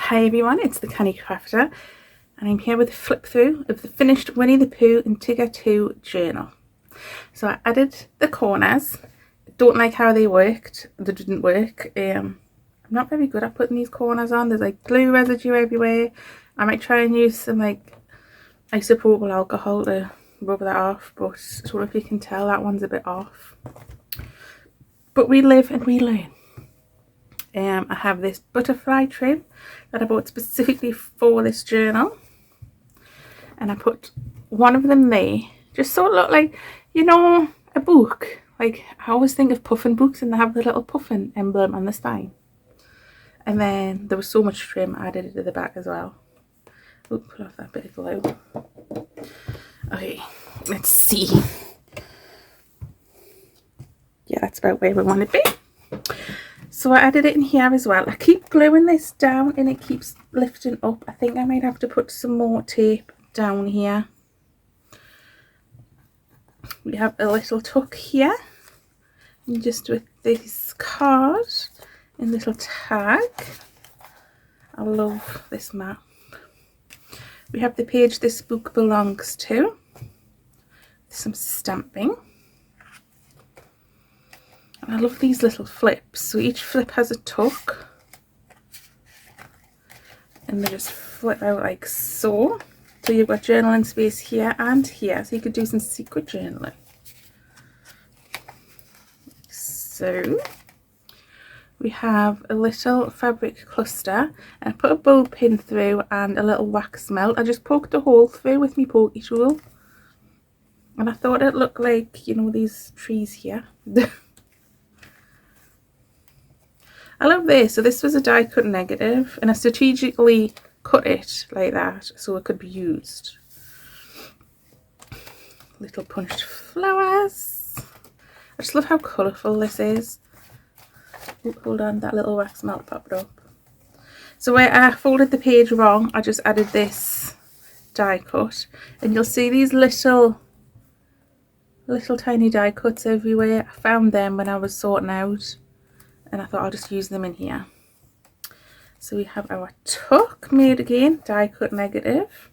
Hi everyone, it's the Canny Crafter and I'm here with a flip through of the finished Winnie the Pooh and Tigger 2 journal. So I added the corners. Don't like how they worked. They didn't work. I'm not very good at putting these corners on. There's like glue residue everywhere. I might try and use some like isopropyl alcohol to rub that off, but I don't know if you can tell that one's a bit off. But we live and we learn. I have this butterfly trim that I bought specifically for this journal, and I put one of them there just so it looked like, you know, a book. Like I always think of puffin books and they have the little puffin emblem on the spine. And then there was so much trim I added it to the back as well. Oh, pull off that bit of glue. Okay, let's see. Yeah, that's about where we want to be. So I added it in here as well. I keep gluing this down and it keeps lifting up. I think I might have to put some more tape down here. We have a little tuck here. And just with this card and little tag. I love this map. We have the page this book belongs to. Some stamping. I love these little flips. So each flip has a tuck and they just flip out like so. So you've got journaling space here and here, so you could do some secret journaling. So we have a little fabric cluster, and I put a bowl pin through and a little wax melt. I just poked a hole through with my pokey tool, and I thought it looked like, you know, these trees here. I love this. So this was a die cut negative and I strategically cut it like that so it could be used. Little punched flowers. I just love how colourful this is. Ooh, hold on, that little wax melt popped up. So where I folded the page wrong, I just added this die cut, and you'll see these little tiny die cuts everywhere. I found them when I was sorting out, and I thought I'll just use them in here. So we have our tuck made again, die cut negative,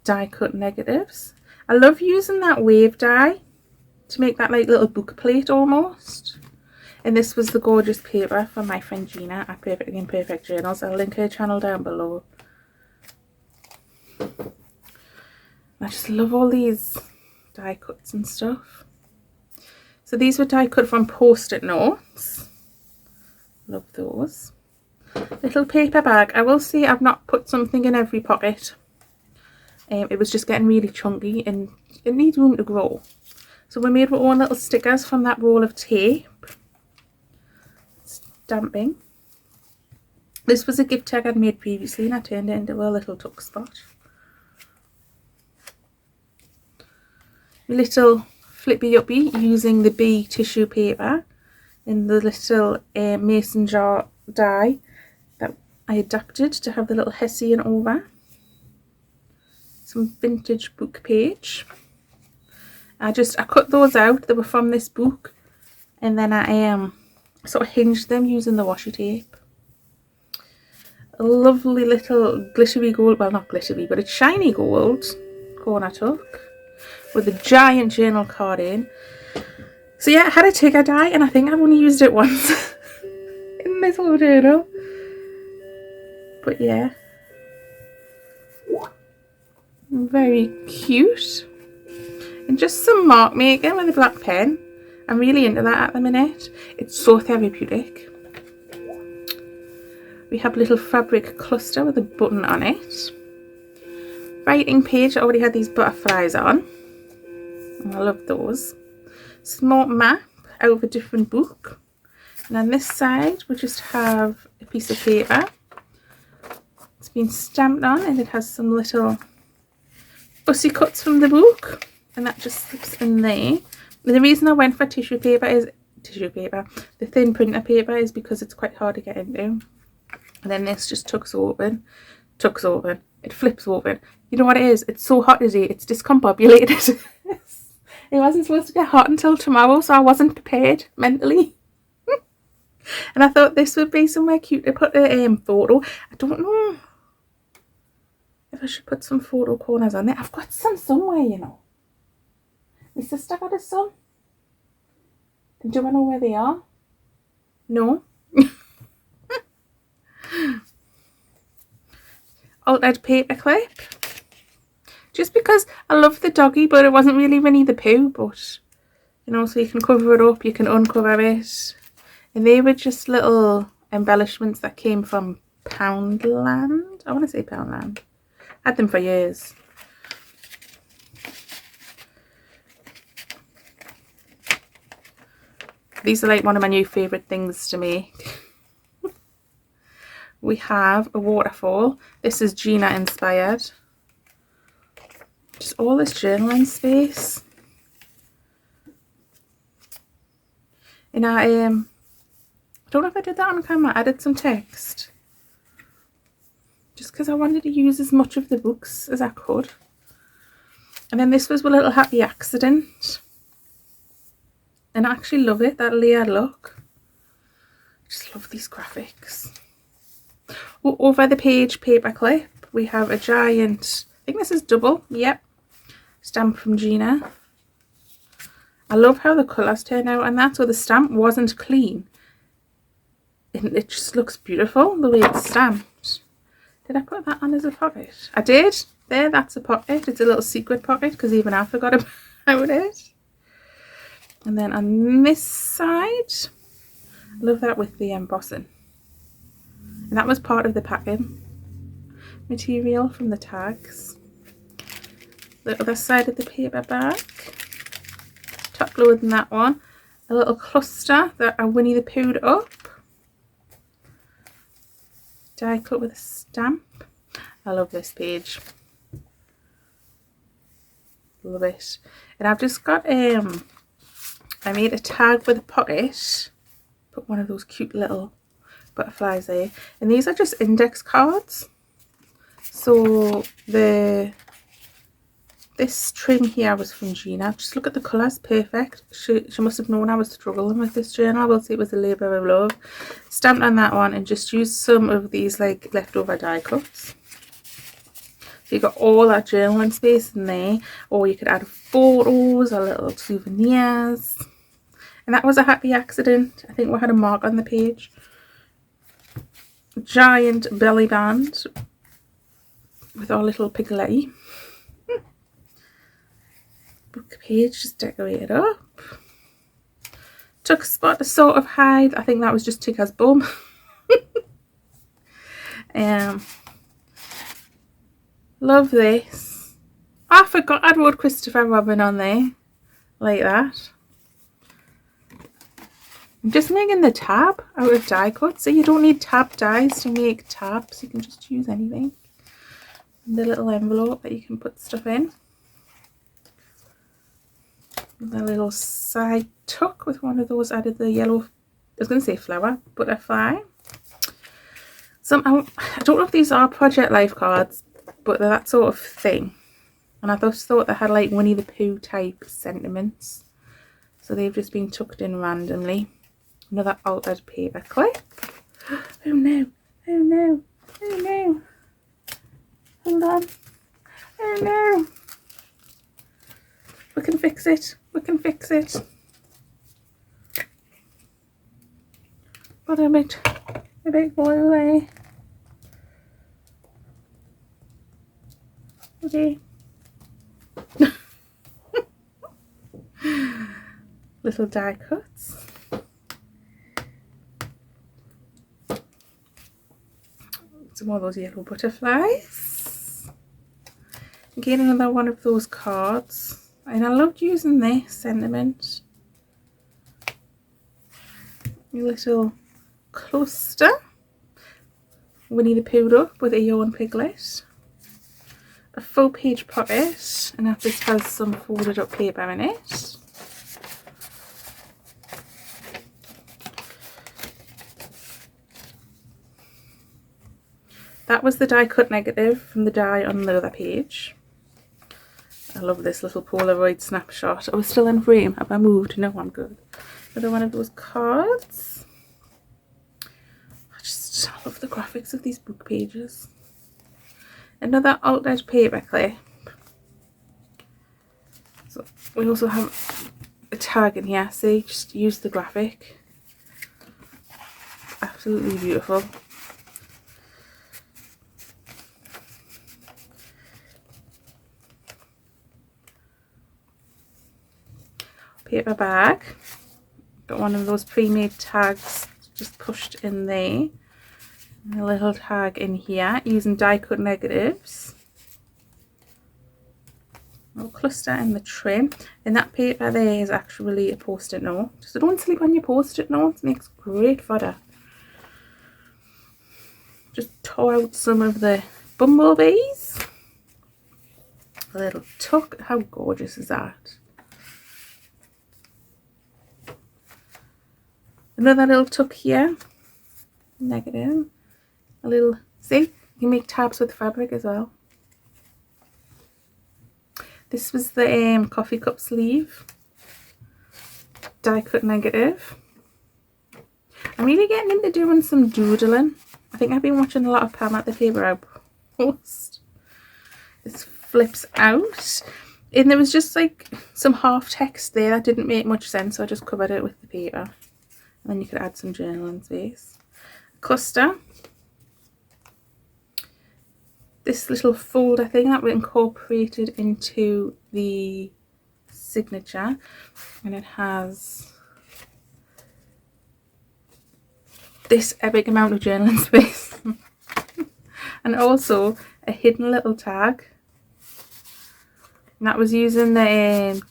die cut negatives. I love using that wave die to make that like little book plate almost. And this was the gorgeous paper from my friend Gina at Perfect Imperfect Journals. I'll link her channel down below. I just love all these die cuts and stuff. So these were die cut from post-it notes. Love those. Little paper bag. I will say I've not put something in every pocket. It was just getting really chunky and it needs room to grow. So we made our own little stickers from that roll of tape. Stamping. This was a gift tag I'd made previously and I turned it into a little tuck spot. Little flippy uppy using the B tissue paper in the little mason jar die that I adapted to have the little hessian over. Some vintage book page. I cut those out. They were from this book, and then I sort of hinged them using the washi tape. A lovely little glittery gold, well not glittery, but it's shiny gold corner tuck with a giant journal card in. So yeah, I had a Tigger die and I think I've only used it once in this whole journal. But yeah, very cute. And just some mark making with a black pen. I'm really into that at the minute. It's so therapeutic. We have a little fabric cluster with a button on it. Writing page, I already had these butterflies on. And I love those. Small map out of a different book. And on this side we just have a piece of paper. It's been stamped on and it has some little fussy cuts from the book. And that just slips in there. And the reason I went for the thin printer paper is because it's quite hard to get into. And then this just tucks open, it flips open. You know what it is? It's so hot today, it's discombobulated. It wasn't supposed to get hot until tomorrow, so I wasn't prepared mentally. And I thought this would be somewhere cute to put a photo. I don't know if I should put some photo corners on there. I've got some somewhere, you know. My sister got us some. Do you want to know where they are? No? Altered paper clip. Just because I love the doggy, but it wasn't really Winnie the Pooh. But, you know, so you can cover it up, you can uncover it. And they were just little embellishments that came from Poundland. I want to say Poundland. Had them for years. These are like one of my new favourite things to make. We have a waterfall. This is Gina inspired. Just all this journaling space. And I don't know if I did that on camera. I did some text. Just because I wanted to use as much of the books as I could. And then this was a little happy accident. And I actually love it, that layered look. Just love these graphics. Over the page paper clip, we have a giant, I think this is double, yep, stamp from Gina. I love how the colours turn out, and that's where the stamp wasn't clean. And it just looks beautiful, the way it's stamped. Did I put that on as a pocket? I did. There, that's a pocket. It's a little secret pocket, because even I forgot about it. And then on this side, I love that with the embossing. And that was part of the packing material from the tags. The other side of the paper bag, top lower than that one, a little cluster that I Winnie the Pooh'd up. Die cut with a stamp. I love this page. Love it. And I've just got I made a tag with a pocket. Put one of those cute little butterflies there, and these are just index cards. So this trim here was from Gina. Just look at the colours, perfect. She must have known I was struggling with this journal. We'll see, it was a labour of love. Stamped on that one and just used some of these like leftover die cuts. So you got all that journaling space in there, or you could add photos or little souvenirs. And that was a happy accident. I think we had a mark on the page. Giant belly band with our little piglet. Book page just decorated up. Took a spot to sort of hide. I think that was just Tigger's bum. Love this. I forgot I'd wrote Christopher Robin on there. Like that. I'm just making the tab out of die cut, so you don't need tab dies to make tabs. You can just use anything. And the little envelope that you can put stuff in. And a little side tuck with one of those, added the yellow, I was going to say flower, butterfly. Some, I don't know if these are Project Life cards, but they're that sort of thing. And I just thought they had like Winnie the Pooh type sentiments. So they've just been tucked in randomly. Another altered paper clip. Oh no, oh no, oh no. Hold on. Oh no. We can fix it, we can fix it. Got a bit oil there. Okay. Little die cuts. Some more of those yellow butterflies. Again, another one of those cards. And I loved using this sentiment. A little cluster. Winnie the Pooh up with a yawn piglet. A full page pocket, and that just has some folded up paper in it. That was the die cut negative from the die on the other page. I love this little Polaroid snapshot. I was still in frame. Have I moved? No, I'm good. Another one of those cards. I love the graphics of these book pages. Another altered paper clip. So we also have a tag in here. See, just use the graphic. Absolutely beautiful. Paper bag. Got one of those pre-made tags just pushed in there. And a little tag in here using die cut negatives. A little cluster in the trim. And that paper there is actually a post-it note. So don't sleep on your post-it notes. Makes great fodder. Just tore out some of the bumblebees. A little tuck. How gorgeous is that? Another little tuck here. Negative. A little, see, you can make tabs with fabric as well. This was the coffee cup sleeve. Die cut negative. I'm really getting into doing some doodling. I think I've been watching a lot of Pam at the Paper Out post. This flips out. And there was just like some half text there that didn't make much sense, so I just covered it with the paper. And then you could add some journaling space. Cluster. This little folder thing that we incorporated into the signature, and it has this epic amount of journaling space and also a hidden little tag, and that was using the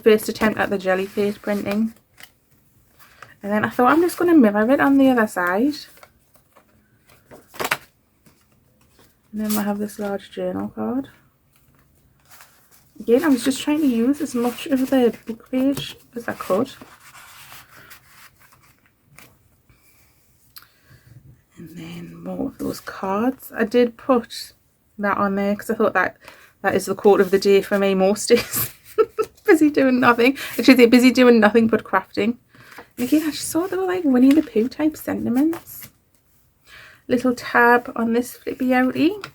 first attempt at the jelly plate printing. And then I thought I'm just going to mirror it on the other side. And then I have this large journal card. Again, I was just trying to use as much of the book page as I could. And then more of those cards. I did put that on there because I thought that is the quote of the day for me most days. Busy doing nothing. Actually, busy doing nothing but crafting. And again, I just saw they were like Winnie the Pooh type sentiments. Little tab on this flippy outie.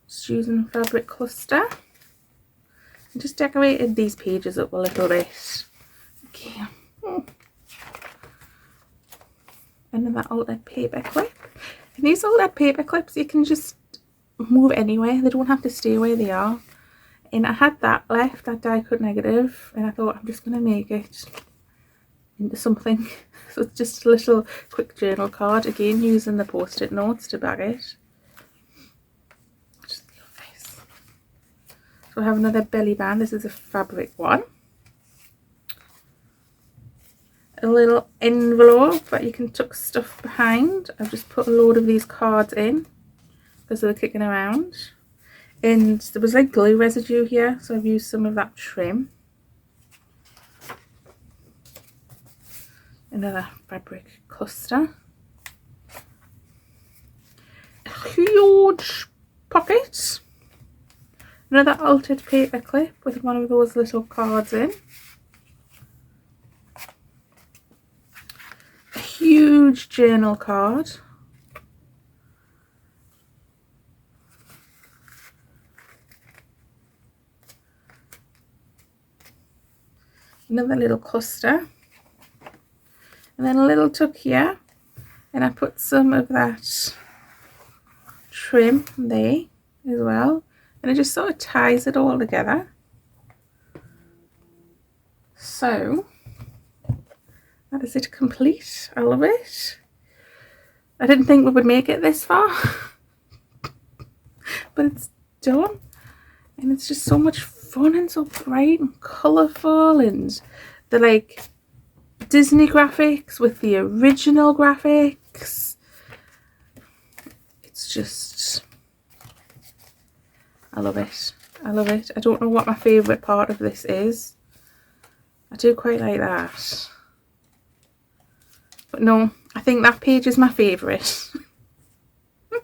Just using fabric cluster. And just decorated these pages up a little bit. Okay. And then that altered paper clip. And these altered paper clips you can just move anywhere. They don't have to stay where they are. And I had that left, that die cut negative, and I thought I'm just going to make it into something. So it's just a little quick journal card, again using the post-it notes to bag it. Just love this. So I have another belly band. This is a fabric one. A little envelope that you can tuck stuff behind. I've just put a load of these cards in because they're kicking around. And there was like glue residue here, so I've used some of that trim. Another fabric cluster. A huge pocket. Another altered paper clip with one of those little cards in. A huge journal card. Another little cluster. And then a little tuck here, and I put some of that trim there as well, and it just sort of ties it all together. So that is it complete. I love it. I didn't think we would make it this far, but it's done, and it's just so much fun and so bright and colourful, and the like Disney graphics with the original graphics. It's just, I love it. I love it. I don't know what my favourite part of this is. I do quite like that. But no, I think that page is my favourite. I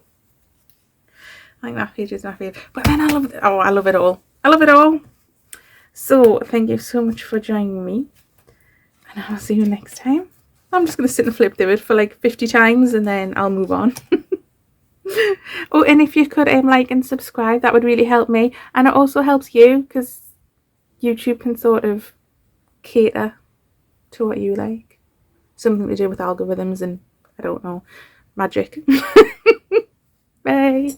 think that page is my favourite. But then I love it. Oh, I love it all. I love it all. So thank you so much for joining me. And I'll see you next time. I'm just going to sit and flip through it for like 50 times and then I'll move on. Oh, and if you could like and subscribe, that would really help me, and it also helps you because YouTube can sort of cater to what you like. Something to do with algorithms and I don't know, magic. Bye.